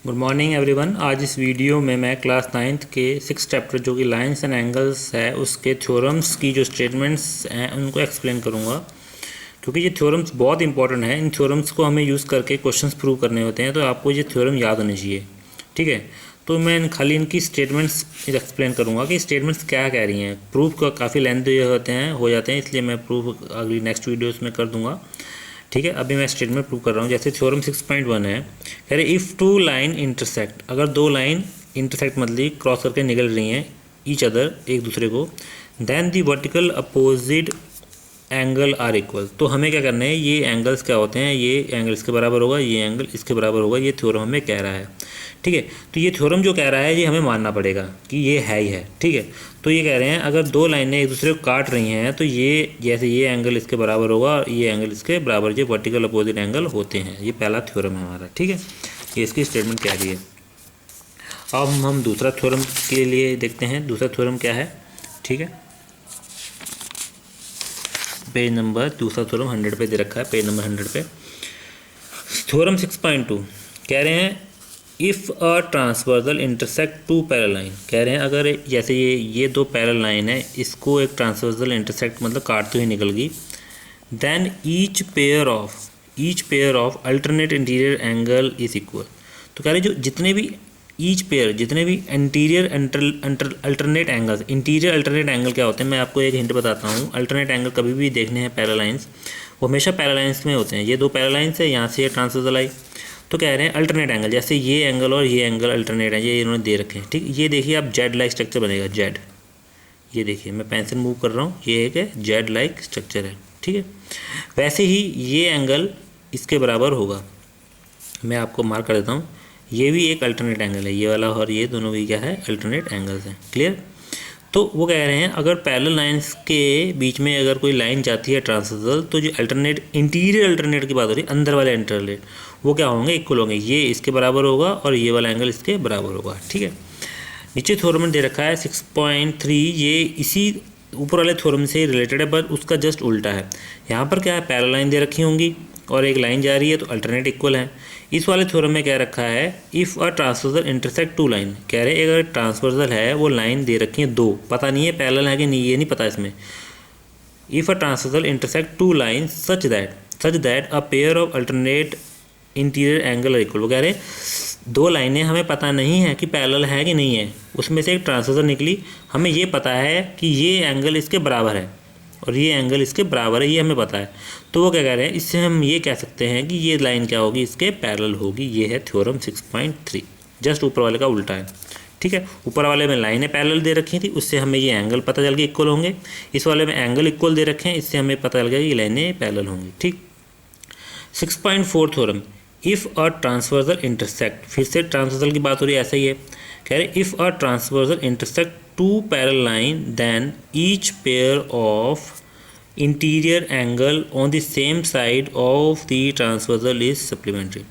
Good morning everyone. आज इस video में मैं क्लास 9th के 6 चैप्टर जो कि लाइंस एंड एंगल्स है उसके थ्योरम्स की जो स्टेटमेंट्स हैं उनको एक्सप्लेन करूंगा, क्योंकि ये थ्योरम्स बहुत इंपॉर्टेंट है। इन थ्योरम्स को हमें यूज़ करके क्वेश्चंस प्रूव करने होते हैं, तो आपको ये थ्योरम याद होने चाहिए। ठीक है, तो मैं खाली इनकी स्टेटमेंट्स एक्सप्लेन करूँगा कि स्टेटमेंट्स क्या कह रही हैं। प्रूफ का काफ़ी लेंथ हो जाते हैं, इसलिए मैं प्रूफ अगली नेक्स्ट वीडियोज़ में कर दूँगा। ठीक है, अभी मैं स्टेटमेंट प्रूव कर रहा हूँ। जैसे थ्योरम 6.1 है, कह रहे इफ़ टू लाइन इंटरसेक्ट, अगर दो लाइन इंटरसेक्ट मतलब क्रॉस करके निकल रही हैं ईच अदर एक दूसरे को, then the vertical opposite angle are equal. तो हमें क्या करना है, ये एंगल्स क्या होते हैं, ये एंगल इसके बराबर होगा, ये एंगल इसके बराबर होगा। ये थ्योरम हमें कह रहा है। ठीक है, तो ये थ्योरम जो कह रहा है ये हमें मानना पड़ेगा कि ये है ही है। ठीक है, तो ये कह रहे हैं अगर दो लाइनें एक दूसरे को काट रही हैं तो ये जैसे ये एंगल इसके बराबर होगा और ये एंगल इसके बराबर, ये वर्टिकल अपोजिट एंगल होते हैं। ये पहला थ्योरम है हमारा। ठीक है, ये इसकी स्टेटमेंट कह रही है। अब हम दूसरा थ्योरम के लिए देखते हैं। दूसरा थ्योरम क्या है, ठीक है, पेज नंबर, दूसरा थ्योरम 100 पे दे रखा है, पेज नंबर 100 पे। थ्योरम 6.2 कह रहे हैं if a transversal intersect two parallel line. कह रहे हैं अगर जैसे ये दो पैरेलल लाइन है, इसको एक ट्रांसवर्सल इंटरसेक्ट मतलब काटते हुए निकल गई, then each pair of alternate interior angle is equal. तो कह रहे जो जितने भी interior alternate angles, interior alternate angle क्या होते हैं, मैं आपको एक हिंट बताता हूँ। अल्टरनेट एंगल कभी भी देखने हैं पैरेलल लाइंस, वो हमेशा पैरेलल लाइंस में होते हैं। ये दो पैरेलल लाइंस है, यहाँ से ये ट्रांसवर्सल आई, तो कह रहे हैं अल्टरनेट एंगल, जैसे ये एंगल और ये एंगल अल्टरनेट है, ये इन्होंने दे रखे हैं। ठीक, ये देखिए आप जेड लाइक स्ट्रक्चर बनेगा, जेड। ये देखिए मैं पेंसिल मूव कर रहा हूँ, ये एक है जेड लाइक स्ट्रक्चर है। ठीक है, वैसे ही ये एंगल इसके बराबर होगा। मैं आपको मार्क कर देता हूँ, ये भी एक अल्टरनेट एंगल है, ये वाला और ये दोनों भी क्या है, अल्टरनेट एंगल्स हैं। क्लियर। तो वो कह रहे हैं अगर पैरेलल लाइंस के बीच में अगर कोई लाइन जाती है ट्रांसवर्सल, तो जो अल्टरनेट इंटीरियर अल्टरनेट की बात हो रही है, अंदर वाले अल्टरनेट, वो क्या होंगे, इक्वल होंगे। ये इसके बराबर होगा और ये वाला एंगल इसके बराबर होगा। ठीक है, नीचे थ्योरम में दे रखा है 6.3, ये इसी ऊपर वाले थ्योरम से रिलेटेड है, पर उसका जस्ट उल्टा है। यहाँ पर क्या है, पैरेलल लाइन दे रखी होंगी और एक लाइन जा रही है, तो अल्टरनेट इक्वल है। इस वाले थ्योरम में क्या रखा है, if a transversal intersect two line. कह रहे हैं अगर ट्रांसवर्सल है, वो लाइन दे रखी है दो, पता नहीं है पैरेलल है कि नहीं, ये नहीं पता इसमें। If a transversal intersect two line such that a pair of alternate interior angle equal. वो कह रहे हैं दो लाइनें हमें पता नहीं है कि पैरेलल है कि नहीं है, उसमें से एक ट्रांसवर्सल निकली, हमें ये पता है कि ये एंगल इसके बराबर है और ये एंगल इसके बराबर है, ये हमें पता है। तो वो क्या कह रहे हैं, इससे हम ये कह सकते हैं कि ये लाइन क्या होगी, इसके पैरेलल होगी। ये है थ्योरम 6.3, जस्ट ऊपर वाले का उल्टा है। ठीक है, ऊपर वाले में लाइनें पैरेलल दे रखी थी, उससे हमें ये एंगल पता चल गया इक्वल होंगे। इस वाले में एंगल इक्वल दे रखे हैं, इससे हमें पता चल गया कि ये लाइनें पैरेलल होंगी। ठीक, 6.4 theorem if a transversal intersect, फिर से ट्रांसवर्सल की बात हो रही है, ऐसा ही है। कह रहे if a transversal intersect two parallel line, then each pair of interior angle on the same side of the transversal is supplementary.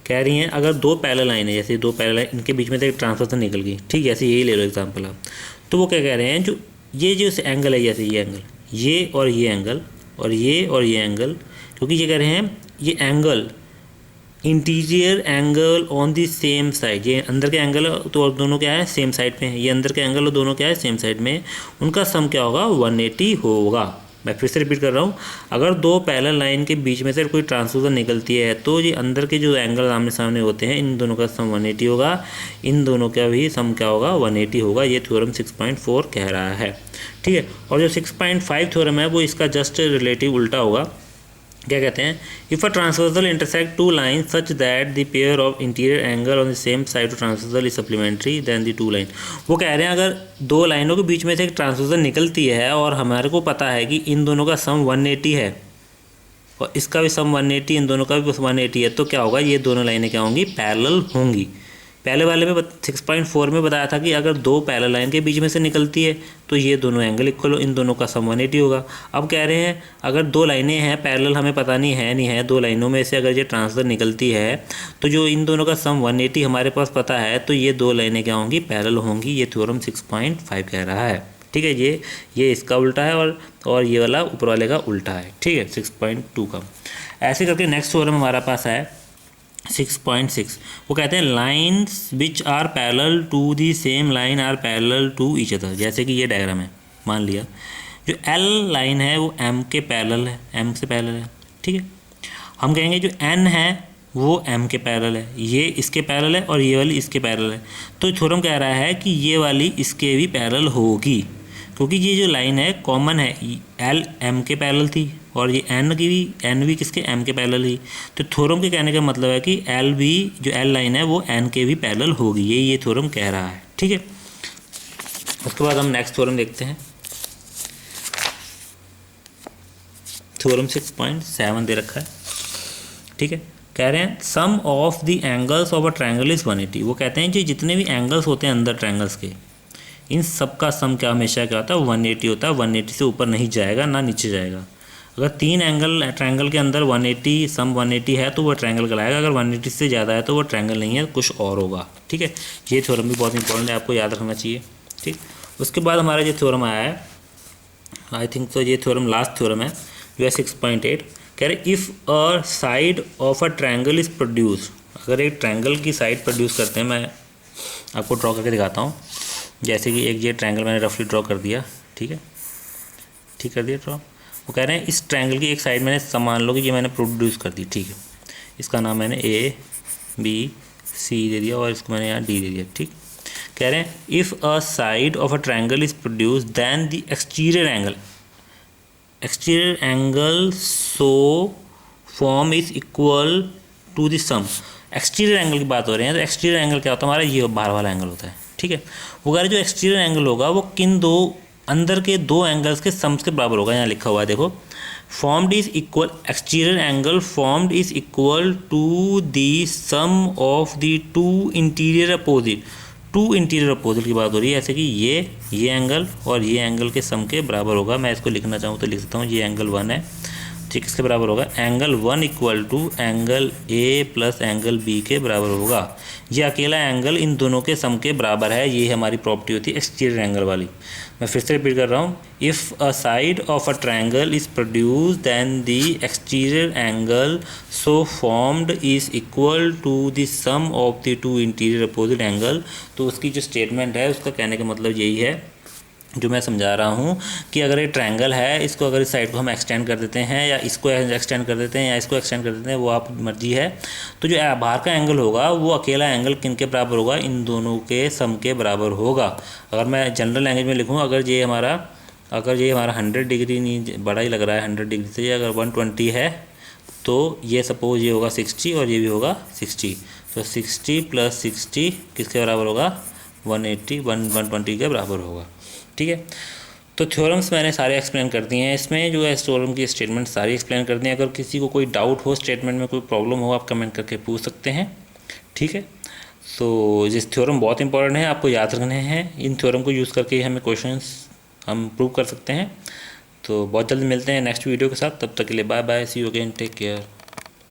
कह रही हैं अगर दो पैरेलल लाइन है, जैसे दो पैरेलल लाइन, इनके बीच में से एक ट्रांसवर्सल निकल गई, ठीक है, ऐसे यही ले लो एग्जांपल आप। तो वो क्या कह रहे हैं, जो एंगल है, जैसे ये एंगल, ये और ये एंगल और ये और ये एंगल, क्योंकि ये कह रहे हैं ये angle interior angle on the same side, ये अंदर के एंगल तो दोनों क्या है, सेम साइड पे हैं, ये अंदर के एंगल दोनों क्या है, सेम साइड में, उनका सम क्या होगा, 180 होगा। मैं फिर से रिपीट कर रहा हूँ, अगर दो पैरेलल लाइन के बीच में से कोई ट्रांसवर्सल निकलती है, तो ये अंदर के जो एंगल आमने सामने होते हैं, इन दोनों का सम 180 होगा, इन दोनों का भी सम क्या होगा, 180 होगा। ये थ्योरम 6.4 कह रहा है। ठीक है, और जो 6.5 थ्योरम है वो इसका जस्ट रिलेटिव उल्टा होगा। क्या कहते हैं, if a transversal intersect two line such that the pair of interior angle on the same side of transversal is supplementary then the two line. वो कह रहे हैं अगर दो लाइनों के बीच में से एक ट्रांसवर्सल निकलती है और हमारे को पता है कि इन दोनों का सम 180 है और इसका भी सम 180, इन दोनों का भी 180 है, तो क्या होगा, ये दोनों लाइनें क्या होंगी, पैरेलल होंगी। पहले वाले में 6.4 में बताया था कि अगर दो पैरेलल लाइन के बीच में से निकलती है तो ये दोनों एंगल इक्वल, इन दोनों का सम 180 होगा। अब कह रहे हैं अगर दो लाइनें हैं पैरेलल, हमें पता नहीं है, दो लाइनों में से अगर ये ट्रांसफर निकलती है तो जो इन दोनों का सम 180 हमारे पास पता है, तो ये दो लाइनें क्या होंगी, पैरेलल होंगी। ये थ्योरम 6.5 कह रहा है। ठीक है, ये इसका उल्टा है और ये वाला ऊपर वाले का उल्टा है। ठीक है, 6.2 का। ऐसे करके नेक्स्ट थ्योरम हमारा पास है 6.6 वो कहते हैं lines which are parallel to the same line are parallel to each other. जैसे कि ये डायग्राम है, मान लिया जो एल लाइन है वो एम के पैरेलल है, एम से पैरेलल है, ठीक है। हम कहेंगे जो एन है वो एम के पैरेलल है, ये इसके पैरेलल है और ये वाली इसके पैरेलल है। तो थ्योरम कह रहा है कि ये वाली इसके भी पैरेलल होगी, क्योंकि ये जो लाइन है कॉमन है, एल एम के पैरेलल थी और ये एन की भी, एन भी किसके, एम के पैरेलल ही। तो थ्योरम के कहने का मतलब है कि एल भी, जो एल लाइन है वो एन के भी पैरेलल होगी, ये थ्योरम कह रहा है, ठीक है। उसके बाद हम नेक्स्ट थ्योरम देखते हैं। थ्योरम 6.7 दे रखा है, ठीक है। कह रहे हैं sum of the angles of a triangle is 180। वो कहते हैं कि जितने भी एंगल्स होते हैं अंदर ट्रायंगल्स के, इन सब का सम क्या हमेशा क्या होता है, 180 होता है। 180 से ऊपर नहीं जाएगा ना नीचे जाएगा। अगर 3 एंगल ट्रायंगल के अंदर 180 सम 180 है तो वो ट्रायंगल कहलाएगा। अगर 180 से ज़्यादा है तो वो ट्रायंगल नहीं है, कुछ और होगा, ठीक है। ये थ्योरम भी बहुत इंपॉर्टेंट है, आपको याद रखना चाहिए, ठीक। उसके बाद हमारा जो थ्योरम आया है, आई थिंक तो ये थ्योरम लास्ट थ्योरम है जो है 6.8। कह रहे if a side of a triangle is produce. अगर एक ट्रायंगल की साइड प्रोड्यूस करते हैं, मैं आपको ड्रॉ करके दिखाता हूँ। जैसे कि एक ये ट्रायंगल मैंने रफली ड्रॉ कर दिया, ठीक है, ठीक कर दिया ड्रॉ। वो कह रहे हैं इस ट्रायंगल की एक साइड मैंने मान लो कि ये मैंने प्रोड्यूस कर दी, ठीक है। इसका नाम मैंने ए बी सी दे दिया और इसको मैंने यहाँ डी दे दिया, ठीक। कह रहे हैं if a side of a triangle is produce then the exterior angle so form is equal to the sum. Exterior angle की बात हो रही है, तो एक्सटीरियर एंगल क्या होता है हमारा, ये बाहर वाला एंगल होता है, ठीक है। वो कह रहे जो एक्सटीरियर एंगल होगा वो किन दो, अंदर के दो एंगल्स के सम्स के बराबर होगा। यहाँ लिखा हुआ है देखो, formed is equal, exterior angle formed is equal to the sum of the two interior opposite. Two interior opposite की बात हो रही है, ऐसे कि ये एंगल और ये एंगल के सम के बराबर होगा। मैं इसको लिखना चाहूँ तो लिख सकता हूँ, ये एंगल 1 है, ठीक, इसके बराबर होगा angle 1 equal to angle A plus angle B के बराबर होगा। ये अकेला एंगल इन दोनों के सम के बराबर है, ये हमारी प्रॉपर्टी होती है एक्सटीरियर एंगल वाली। मैं फिर से रिपीट कर रहा हूँ, if a side of a triangle is produce then the exterior angle so formed is equal to the sum of the two interior opposite angle. तो उसकी जो स्टेटमेंट है उसका कहने का मतलब यही है जो मैं समझा रहा हूँ कि अगर ये ट्रायंगल है, इसको अगर इस साइड को हम एक्सटेंड कर देते हैं या इसको एक्सटेंड कर देते हैं या इसको एक्सटेंड कर देते हैं, वो आप मर्जी है। तो जो बाहर का एंगल होगा वो अकेला एंगल किन के बराबर होगा, इन दोनों के सम के बराबर होगा। अगर मैं जनरल लैंग्वेज में लिखूँ, अगर ये हमारा 100 डिग्री नहीं, बड़ा ही लग रहा है 100 डिग्री से, अगर 120 है तो ये सपोज ये होगा 60 और ये भी होगा 60। तो 60 + 60 किसके बराबर होगा, 180, 120 के बराबर होगा, ठीक है। तो थ्योरम्स मैंने सारे एक्सप्लेन कर दिए हैं, इसमें जो है थ्योरम की स्टेटमेंट सारी एक्सप्लेन कर दी हैं। अगर किसी को कोई डाउट हो, स्टेटमेंट में कोई प्रॉब्लम हो, आप कमेंट करके पूछ सकते हैं, ठीक है। तो जिस थ्योरम बहुत इंपॉर्टेंट है, आपको याद रखने हैं। इन थ्योरम को यूज़ करके हमें क्वेश्चंस हम प्रूव कर सकते हैं। तो बहुत जल्दी मिलते हैं नेक्स्ट वीडियो के साथ, तब तक के लिए bye bye, see you again, take care.